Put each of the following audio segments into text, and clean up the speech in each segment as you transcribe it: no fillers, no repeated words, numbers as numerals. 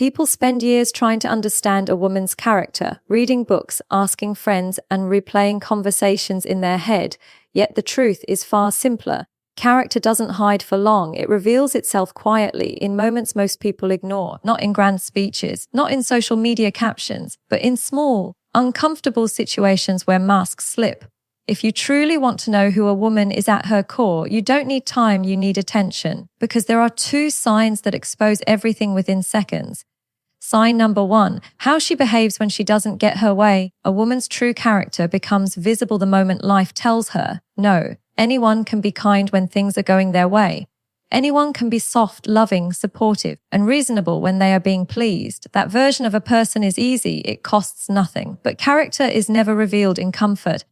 People spend years trying to understand a woman's character, reading books, asking friends, and replaying conversations in their head, yet the truth is far simpler. Character doesn't hide for long, it reveals itself quietly in moments most people ignore, not in grand speeches, not in social media captions, but in small, uncomfortable situations where masks slip. If you truly want to know who a woman is at her core, you don't need time, you need attention, because there are two signs that expose everything within seconds. Sign number 1, how she behaves when she doesn't get her way. A woman's true character becomes visible the moment life tells her, no. Anyone can be kind when things are going their way. Anyone can be soft, loving, supportive, and reasonable when they are being pleased. That version of a person is easy, it costs nothing. But character is never revealed in comfort.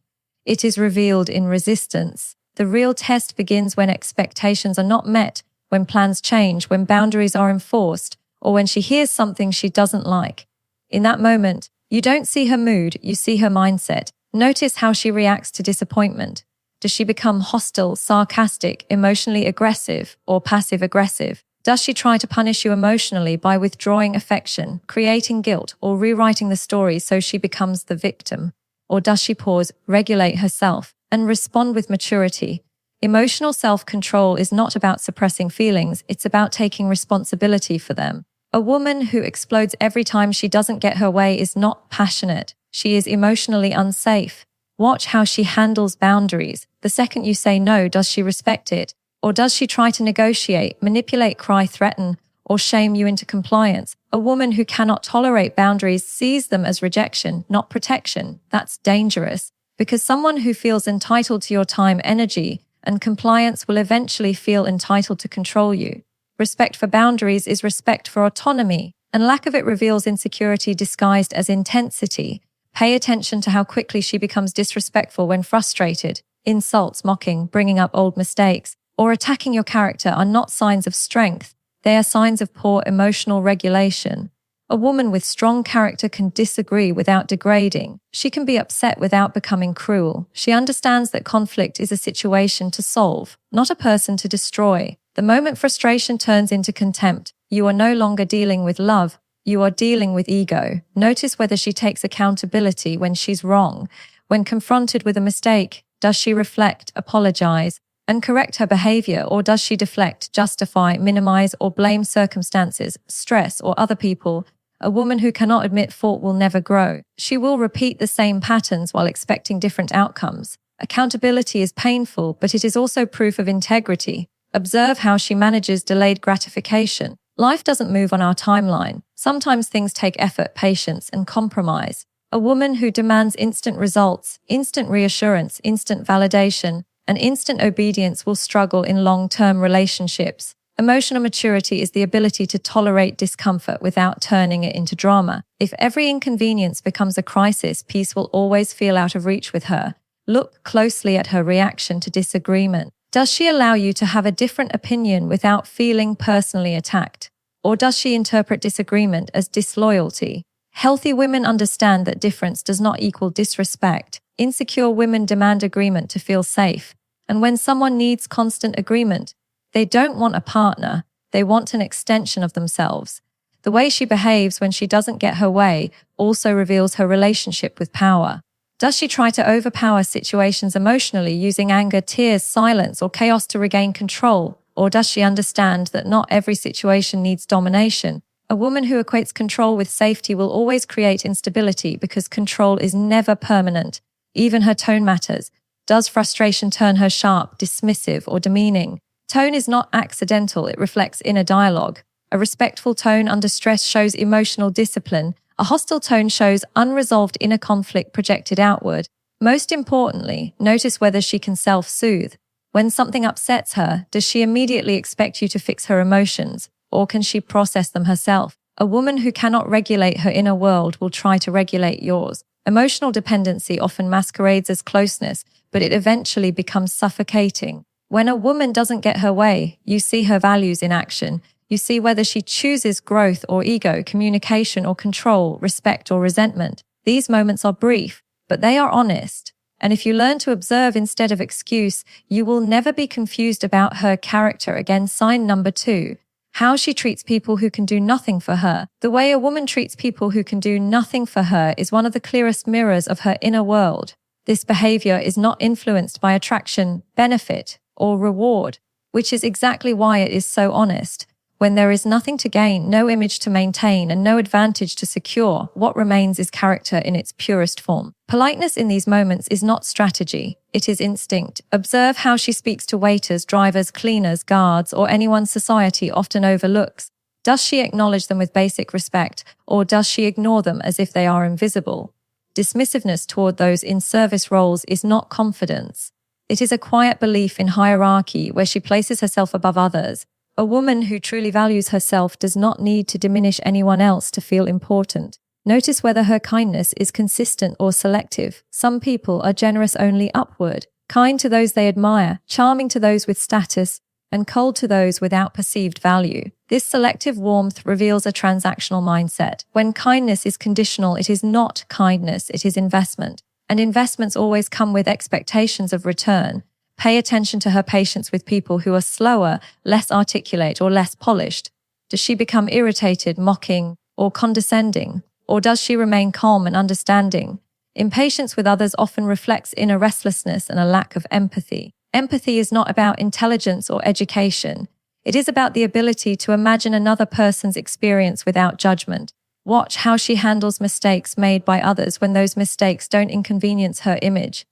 It is revealed in resistance. The real test begins when expectations are not met, when plans change, when boundaries are enforced, or when she hears something she doesn't like. In that moment, you don't see her mood, you see her mindset. Notice how she reacts to disappointment. Does she become hostile, sarcastic, emotionally aggressive, or passive-aggressive? Does she try to punish you emotionally by withdrawing affection, creating guilt, or rewriting the story so she becomes the victim? Or does she pause, regulate herself, and respond with maturity? Emotional self-control is not about suppressing feelings, it's about taking responsibility for them. A woman who explodes every time she doesn't get her way is not passionate. She is emotionally unsafe. Watch how she handles boundaries. The second you say no, does she respect it? Or does she try to negotiate, manipulate, cry, threaten, or shame you into compliance? A woman who cannot tolerate boundaries sees them as rejection, not protection. That's dangerous, because someone who feels entitled to your time, energy, and compliance will eventually feel entitled to control you. Respect for boundaries is respect for autonomy, and lack of it reveals insecurity disguised as intensity. Pay attention to how quickly she becomes disrespectful when frustrated. Insults, mocking, bringing up old mistakes, or attacking your character are not signs of strength. They are signs of poor emotional regulation. A woman with strong character can disagree without degrading. She can be upset without becoming cruel. She understands that conflict is a situation to solve, not a person to destroy. The moment frustration turns into contempt, you are no longer dealing with love. You are dealing with ego. Notice whether she takes accountability when she's wrong. When confronted with a mistake, does she reflect, apologize, and correct her behavior, or does she deflect, justify, minimize, or blame circumstances, stress, or other people? A woman who cannot admit fault will never grow. She will repeat the same patterns while expecting different outcomes. Accountability is painful, but it is also proof of integrity. Observe how she manages delayed gratification. Life doesn't move on our timeline. Sometimes things take effort, patience, and compromise. A woman who demands instant results, instant reassurance, instant validation, and instant obedience will struggle in long-term relationships. Emotional maturity is the ability to tolerate discomfort without turning it into drama. If every inconvenience becomes a crisis, peace will always feel out of reach with her. Look closely at her reaction to disagreement. Does she allow you to have a different opinion without feeling personally attacked? Or does she interpret disagreement as disloyalty? Healthy women understand that difference does not equal disrespect. Insecure women demand agreement to feel safe. And when someone needs constant agreement, they don't want a partner, they want an extension of themselves. The way she behaves when she doesn't get her way also reveals her relationship with power. Does she try to overpower situations emotionally using anger, tears, silence, or chaos to regain control? Or does she understand that not every situation needs domination? A woman who equates control with safety will always create instability because control is never permanent. Even her tone matters. Does frustration turn her sharp, dismissive, or demeaning? Tone is not accidental, it reflects inner dialogue. A respectful tone under stress shows emotional discipline. A hostile tone shows unresolved inner conflict projected outward. Most importantly, notice whether she can self-soothe. When something upsets her, does she immediately expect you to fix her emotions, or can she process them herself? A woman who cannot regulate her inner world will try to regulate yours. Emotional dependency often masquerades as closeness, but it eventually becomes suffocating. When a woman doesn't get her way, you see her values in action. You see whether she chooses growth or ego, communication or control, respect or resentment. These moments are brief, but they are honest. And if you learn to observe instead of excuse, you will never be confused about her character. Again, sign number 2. How she treats people who can do nothing for her. The way a woman treats people who can do nothing for her is one of the clearest mirrors of her inner world. This behavior is not influenced by attraction, benefit, or reward, which is exactly why it is so honest. When there is nothing to gain, no image to maintain, and no advantage to secure, what remains is character in its purest form. Politeness in these moments is not strategy, it is instinct. Observe how she speaks to waiters, drivers, cleaners, guards, or anyone society often overlooks. Does she acknowledge them with basic respect, or does she ignore them as if they are invisible? Dismissiveness toward those in service roles is not confidence. It is a quiet belief in hierarchy where she places herself above others. A woman who truly values herself does not need to diminish anyone else to feel important. Notice whether her kindness is consistent or selective. Some people are generous only upward, kind to those they admire, charming to those with status, and cold to those without perceived value. This selective warmth reveals a transactional mindset. When kindness is conditional, it is not kindness, it is investment. And investments always come with expectations of return. Pay attention to her patience with people who are slower, less articulate, or less polished. Does she become irritated, mocking, or condescending? Or does she remain calm and understanding? Impatience with others often reflects inner restlessness and a lack of empathy. Empathy is not about intelligence or education. It is about the ability to imagine another person's experience without judgment. Watch how she handles mistakes made by others when those mistakes don't inconvenience her image.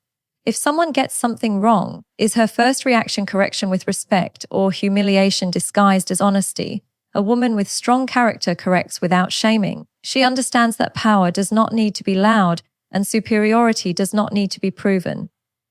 If someone gets something wrong, is her first reaction correction with respect or humiliation disguised as honesty? A woman with strong character corrects without shaming. She understands that power does not need to be loud and superiority does not need to be proven.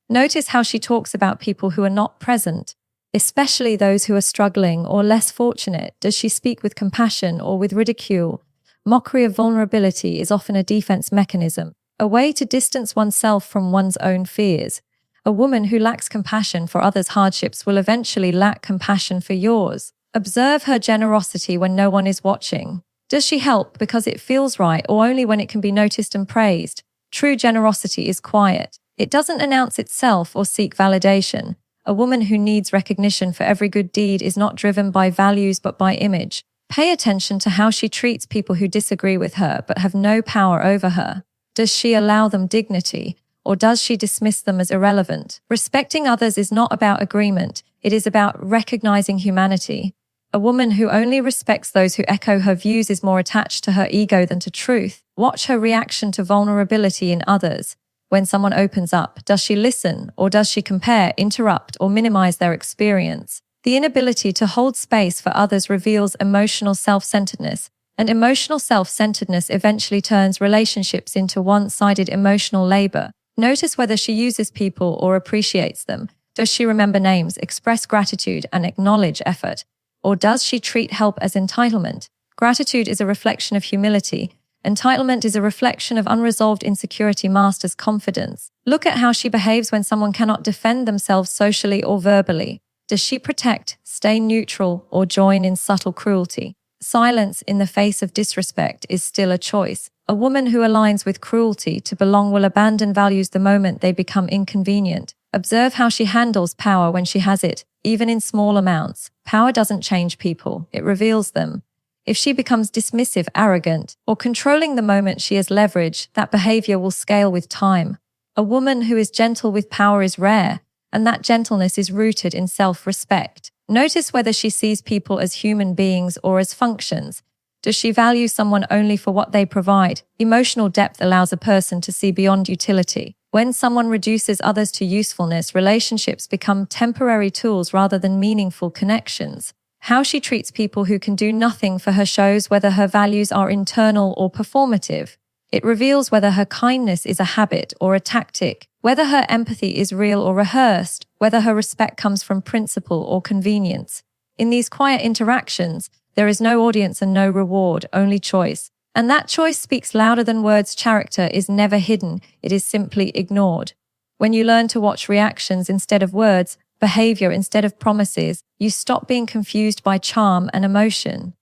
Notice how she talks about people who are not present, especially those who are struggling or less fortunate. Does she speak with compassion or with ridicule? Mockery of vulnerability is often a defense mechanism, a way to distance oneself from one's own fears. A woman who lacks compassion for others' hardships will eventually lack compassion for yours. Observe her generosity when no one is watching. Does she help because it feels right or only when it can be noticed and praised? True generosity is quiet. It doesn't announce itself or seek validation. A woman who needs recognition for every good deed is not driven by values but by image. Pay attention to how she treats people who disagree with her but have no power over her. Does she allow them dignity, or does she dismiss them as irrelevant? Respecting others is not about agreement, it is about recognizing humanity. A woman who only respects those who echo her views is more attached to her ego than to truth. Watch her reaction to vulnerability in others. When someone opens up, does she listen, or does she compare, interrupt, or minimize their experience? The inability to hold space for others reveals emotional self-centeredness, and emotional self-centeredness eventually turns relationships into one-sided emotional labor. Notice whether she uses people or appreciates them. Does she remember names, express gratitude, and acknowledge effort? Or does she treat help as entitlement? Gratitude is a reflection of humility. Entitlement is a reflection of unresolved insecurity masters confidence. Look at how she behaves when someone cannot defend themselves socially or verbally. Does she protect, stay neutral, or join in subtle cruelty? Silence in the face of disrespect is still a choice. A woman who aligns with cruelty to belong will abandon values the moment they become inconvenient. Observe how she handles power when she has it, even in small amounts. Power doesn't change people, it reveals them. If she becomes dismissive, arrogant, or controlling the moment she has leverage, that behavior will scale with time. A woman who is gentle with power is rare, and that gentleness is rooted in self-respect. Notice whether she sees people as human beings or as functions. Does she value someone only for what they provide? Emotional depth allows a person to see beyond utility. When someone reduces others to usefulness, relationships become temporary tools rather than meaningful connections. How she treats people who can do nothing for her shows whether her values are internal or performative. It reveals whether her kindness is a habit or a tactic, whether her empathy is real or rehearsed, whether her respect comes from principle or convenience. In these quiet interactions, there is no audience and no reward, only choice. And that choice speaks louder than words. Character is never hidden, it is simply ignored. When you learn to watch reactions instead of words, behavior instead of promises, you stop being confused by charm and emotion.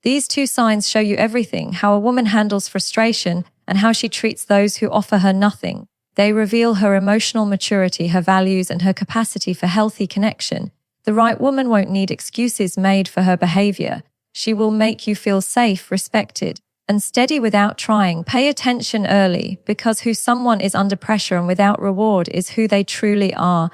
These two signs show you everything: how a woman handles frustration and how she treats those who offer her nothing. They reveal her emotional maturity, her values, and her capacity for healthy connection. The right woman won't need excuses made for her behavior. She will make you feel safe, respected, and steady without trying. Pay attention early, because who someone is under pressure and without reward is who they truly are.